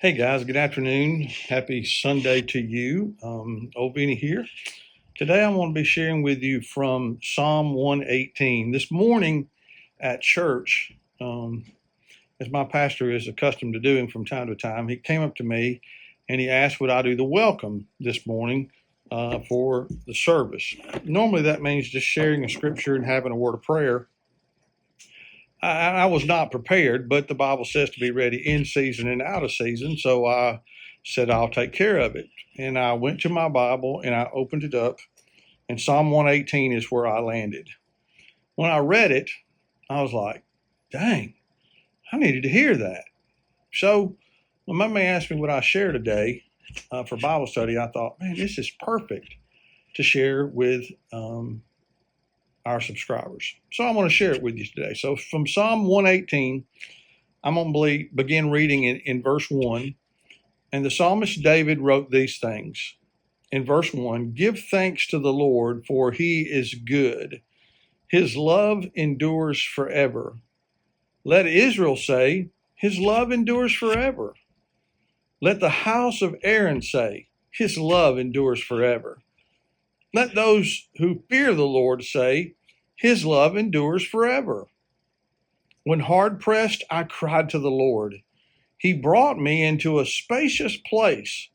Hey guys, good afternoon. Happy Sunday to you. Old Vinny here. Today I want to be sharing with you from Psalm 118. This morning at church, as my pastor is accustomed to doing from time to time, he came up to me and he asked would I do the welcome this morning for the service. Normally that means just sharing a scripture and having a word of prayer. I was not prepared, but the Bible says to be ready in season and out of season. So I said, I'll take care of it. And I went to my Bible and I opened it up, and Psalm 118 is where I landed. When I read it, I was like, dang, I needed to hear that. So when my man asked me what I share today for Bible study, I thought, man, this is perfect to share with our subscribers. So I want to share it with you today. So from Psalm 118, I'm going to begin reading in verse 1. And the psalmist David wrote these things. In verse 1, give thanks to the Lord, for he is good. His love endures forever. Let Israel say, his love endures forever. Let the house of Aaron say, his love endures forever. Let those who fear the Lord say, his love endures forever. When hard pressed, I cried to the Lord. He brought me into a spacious place.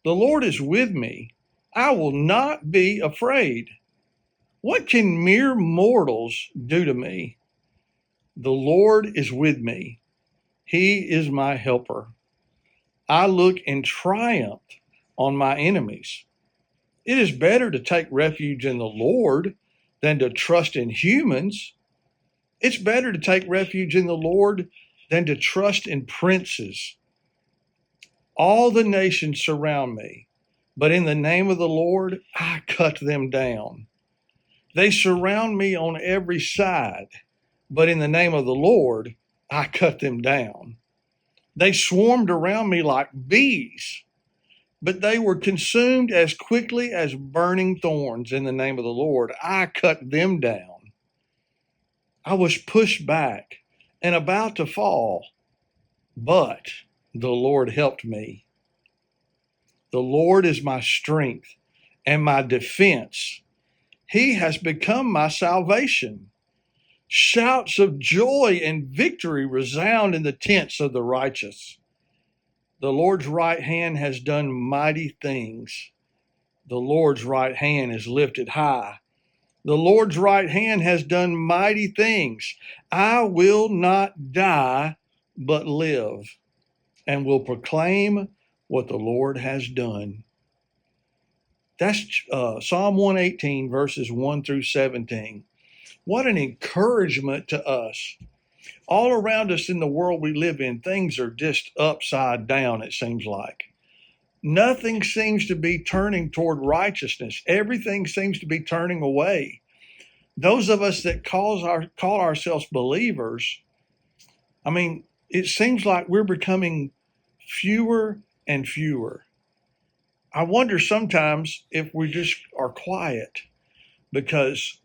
The Lord is with me. I will not be afraid. What can mere mortals do to me? The Lord is with me. He is my helper. I look in triumph on my enemies. It is better to take refuge in the Lord than to trust in humans. It's better to take refuge in the Lord than to trust in princes. All the nations surround me, but in the name of the Lord, I cut them down. They surround me on every side, but in the name of the Lord, I cut them down. They swarmed around me like bees, but they were consumed as quickly as burning thorns. In the name of the Lord, I cut them down. I was pushed back and about to fall, but the Lord helped me. The Lord is my strength and my defense. He has become my salvation. Shouts of joy and victory resound in the tents of the righteous. The Lord's right hand has done mighty things. The Lord's right hand is lifted high. The Lord's right hand has done mighty things. I will not die, but live, and will proclaim what the Lord has done. That's Psalm 118, verses 1 through 17. What an encouragement to us. All around us in the world we live in, things are just upside down, it seems like. Nothing seems to be turning toward righteousness. Everything seems to be turning away. Those of us that call ourselves believers, it seems like we're becoming fewer and fewer. I wonder sometimes if we just are quiet because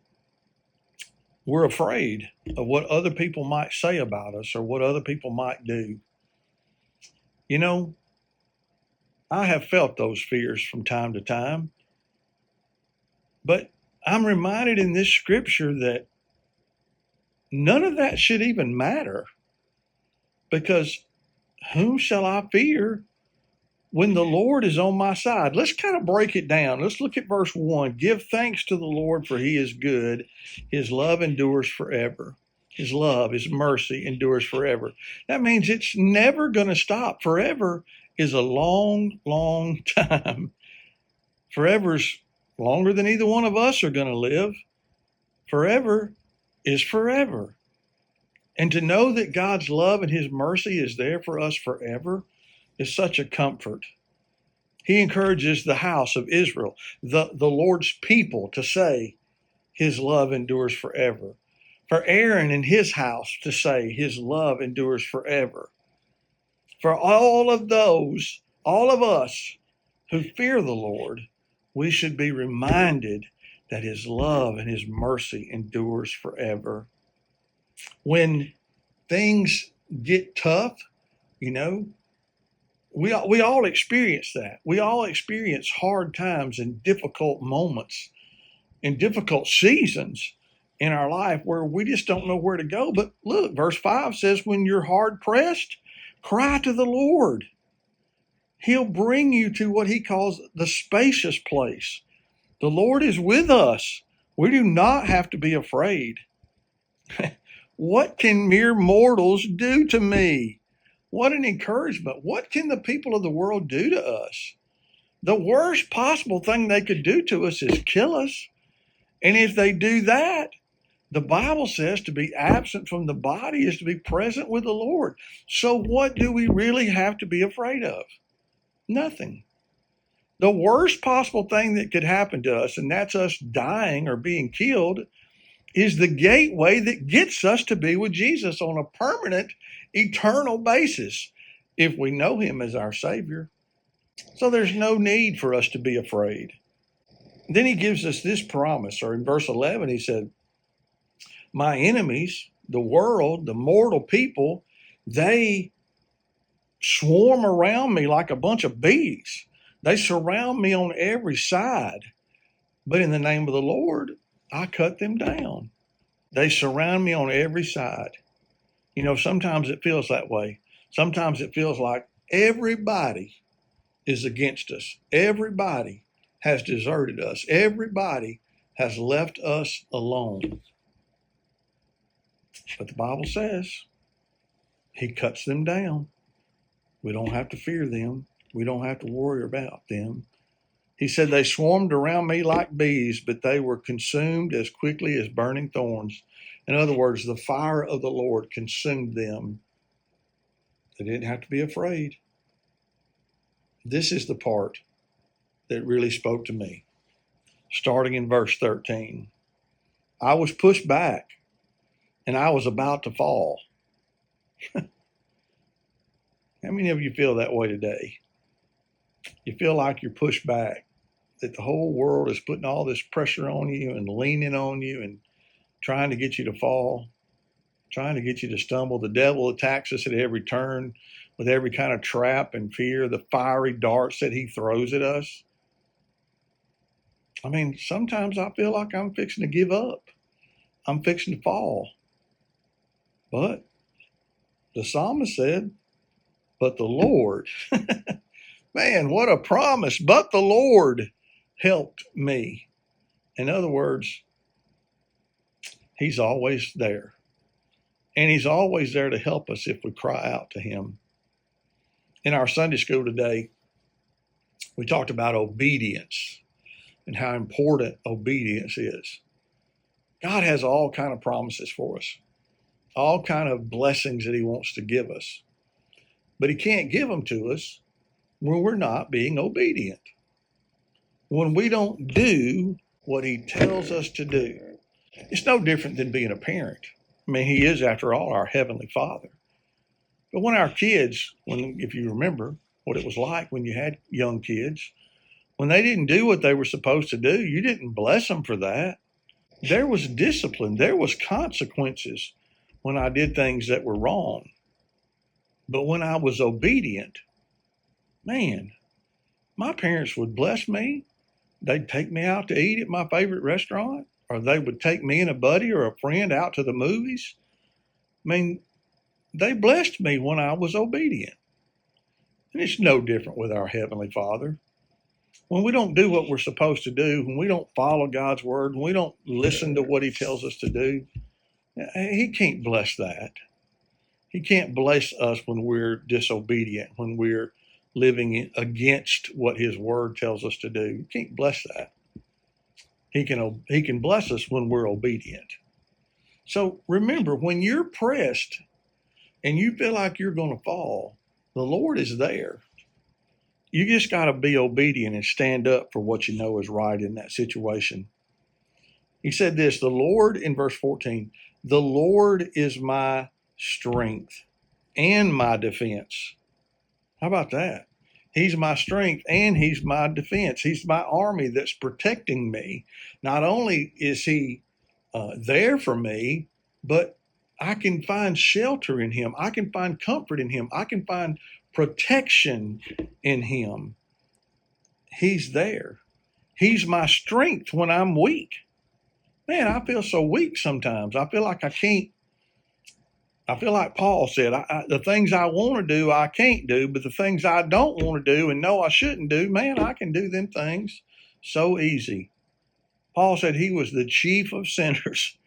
we're afraid of what other people might say about us or what other people might do. You know, I have felt those fears from time to time, but I'm reminded in this scripture that none of that should even matter, because whom shall I fear when the Lord is on my side? Let's kind of break it down. Let's look at verse 1. Give thanks to the Lord, for he is good. His love endures forever. His love, his mercy endures forever. That means it's never going to stop. Forever is a long, long time. Forever's longer than either one of us are going to live. Forever is forever. And to know that God's love and his mercy is there for us forever is such a comfort. He encourages the house of Israel, the Lord's people, to say his love endures forever. For Aaron and his house to say his love endures forever. For all of us who fear the Lord, we should be reminded that his love and his mercy endures forever. When things get tough, We all experience that. We all experience hard times and difficult moments and difficult seasons in our life where we just don't know where to go. But look, verse 5 says, when you're hard pressed, cry to the Lord. He'll bring you to what he calls the spacious place. The Lord is with us. We do not have to be afraid. What can mere mortals do to me? What an encouragement. What can the people of the world do to us? The worst possible thing they could do to us is kill us. And if they do that, the Bible says to be absent from the body is to be present with the Lord. So what do we really have to be afraid of? Nothing. The worst possible thing that could happen to us, and that's us dying or being killed, is the gateway that gets us to be with Jesus on a permanent, eternal basis if we know him as our Savior. So there's no need for us to be afraid. Then he gives us this promise, or in verse 11, he said, my enemies, the world, the mortal people, they swarm around me like a bunch of bees. They surround me on every side. But in the name of the Lord, I cut them down. They surround me on every side. You know, sometimes it feels that way. Sometimes it feels like everybody is against us. Everybody has deserted us. Everybody has left us alone. But the Bible says he cuts them down. We don't have to fear them. We don't have to worry about them. He said they swarmed around me like bees, but they were consumed as quickly as burning thorns. In other words, the fire of the Lord consumed them. They didn't have to be afraid. This is the part that really spoke to me. Starting in verse 13. I was pushed back and I was about to fall. How many of you feel that way today? You feel like you're pushed back, that the whole world is putting all this pressure on you and leaning on you and trying to get you to fall, trying to get you to stumble. The devil attacks us at every turn with every kind of trap and fear, the fiery darts that he throws at us. I mean, sometimes I feel like I'm fixing to give up. I'm fixing to fall. But the psalmist said, but the Lord, man, what a promise. But the Lord helped me. In other words, he's always there. And he's always there to help us if we cry out to him. In our Sunday school today, we talked about obedience and how important obedience is. God has all kind of promises for us, all kind of blessings that he wants to give us. But he can't give them to us when we're not being obedient. When we don't do what he tells us to do. It's no different than being a parent. I mean, he is, after all, our Heavenly Father. But when our kids, if you remember what it was like when you had young kids, when they didn't do what they were supposed to do, you didn't bless them for that. There was discipline. There was consequences when I did things that were wrong. But when I was obedient, man, my parents would bless me. They'd take me out to eat at my favorite restaurant, or they would take me and a buddy or a friend out to the movies. I mean, they blessed me when I was obedient. And it's no different with our Heavenly Father. When we don't do what we're supposed to do, when we don't follow God's word, when we don't listen to what he tells us to do, he can't bless that. He can't bless us when we're disobedient, when we're living against what his word tells us to do. He can't bless that. He can bless us when we're obedient. So remember, when you're pressed and you feel like you're going to fall, the Lord is there. You just got to be obedient and stand up for what you know is right in that situation. He said this, the Lord, in verse 14, the Lord is my strength and my defense. How about that? He's my strength and he's my defense. He's my army that's protecting me. Not only is he there for me, but I can find shelter in him. I can find comfort in him. I can find protection in him. He's there. He's my strength when I'm weak. Man, I feel so weak sometimes. I feel like I can't. I feel like Paul said, the things I want to do, I can't do, but the things I don't want to do and know I shouldn't do, man, I can do them things so easy. Paul said he was the chief of sinners.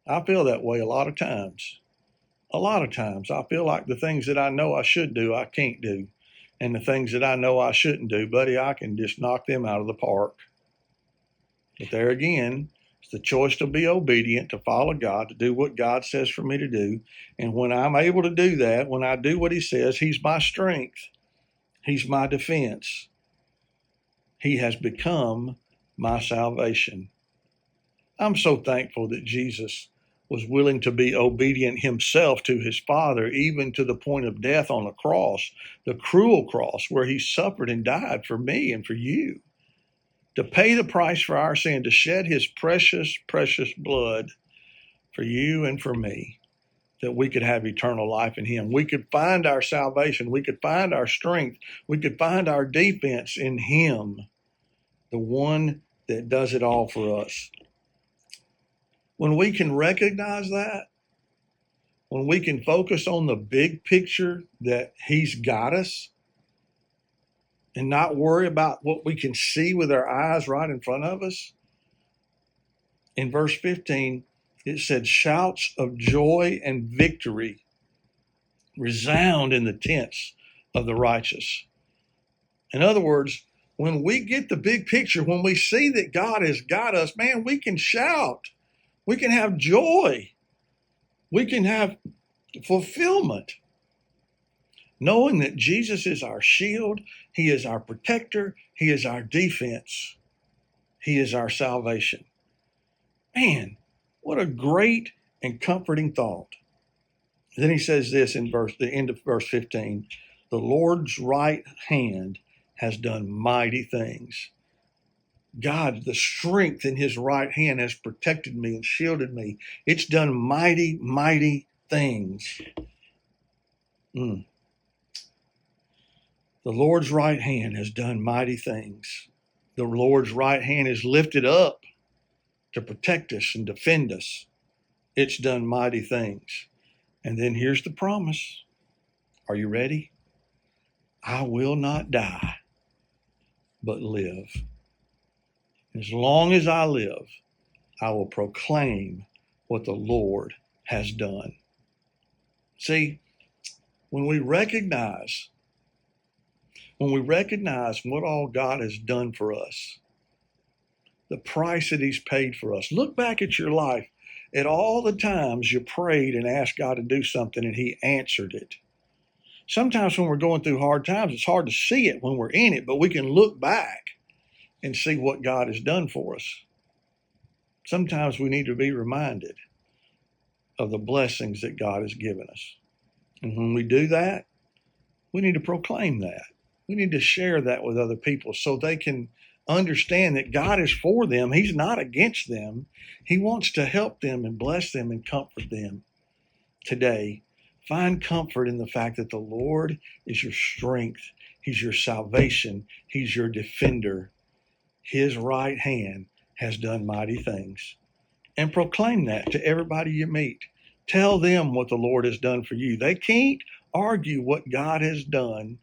I feel that way a lot of times. A lot of times I feel like the things that I know I should do, I can't do. And the things that I know I shouldn't do, buddy, I can just knock them out of the park. But there again, it's the choice to be obedient, to follow God, to do what God says for me to do. And when I'm able to do that, when I do what he says, he's my strength. He's my defense. He has become my salvation. I'm so thankful that Jesus was willing to be obedient himself to his Father, even to the point of death on the cross, the cruel cross where he suffered and died for me and for you, to pay the price for our sin, to shed his precious, precious blood for you and for me, that we could have eternal life in him. We could find our salvation. We could find our strength. We could find our defense in him, the one that does it all for us. When we can recognize that, when we can focus on the big picture that he's got us and not worry about what we can see with our eyes right in front of us. In verse 15, it said, shouts of joy and victory resound in the tents of the righteous. In other words, when we get the big picture, when we see that God has got us, man, we can shout. We can have joy. We can have fulfillment. Knowing that Jesus is our shield, he is our protector, he is our defense, he is our salvation. Man, what a great and comforting thought. Then he says this in the end of verse 15, the Lord's right hand has done mighty things. God, the strength in his right hand has protected me and shielded me. It's done mighty, mighty things. The Lord's right hand has done mighty things. The Lord's right hand is lifted up to protect us and defend us. It's done mighty things. And then here's the promise. Are you ready? I will not die, but live. As long as I live, I will proclaim what the Lord has done. See, when we recognize what all God has done for us, the price that he's paid for us, look back at your life at all the times you prayed and asked God to do something and he answered it. Sometimes when we're going through hard times, it's hard to see it when we're in it, but we can look back and see what God has done for us. Sometimes we need to be reminded of the blessings that God has given us. And when we do that, we need to proclaim that. We need to share that with other people so they can understand that God is for them. He's not against them. He wants to help them and bless them and comfort them. Today, find comfort in the fact that the Lord is your strength. He's your salvation. He's your defender. His right hand has done mighty things. And proclaim that to everybody you meet. Tell them what the Lord has done for you. They can't argue what God has done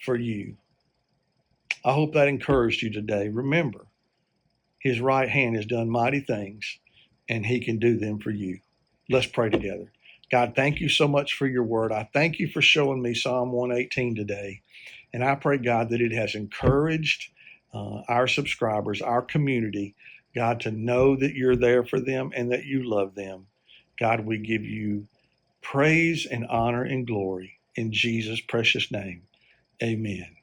for you. I hope that encouraged you today. Remember, his right hand has done mighty things, and he can do them for you. Let's pray together. God, thank you so much for your word. I thank you for showing me Psalm 118 today. And I pray, God, that it has encouraged our subscribers, our community, God, to know that you're there for them and that you love them. God, we give you praise and honor and glory in Jesus' precious name. Amen.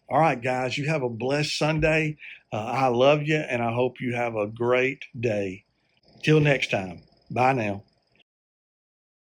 All right, guys, you have a blessed Sunday. I love you, and I hope you have a great day. Till next time. Bye now.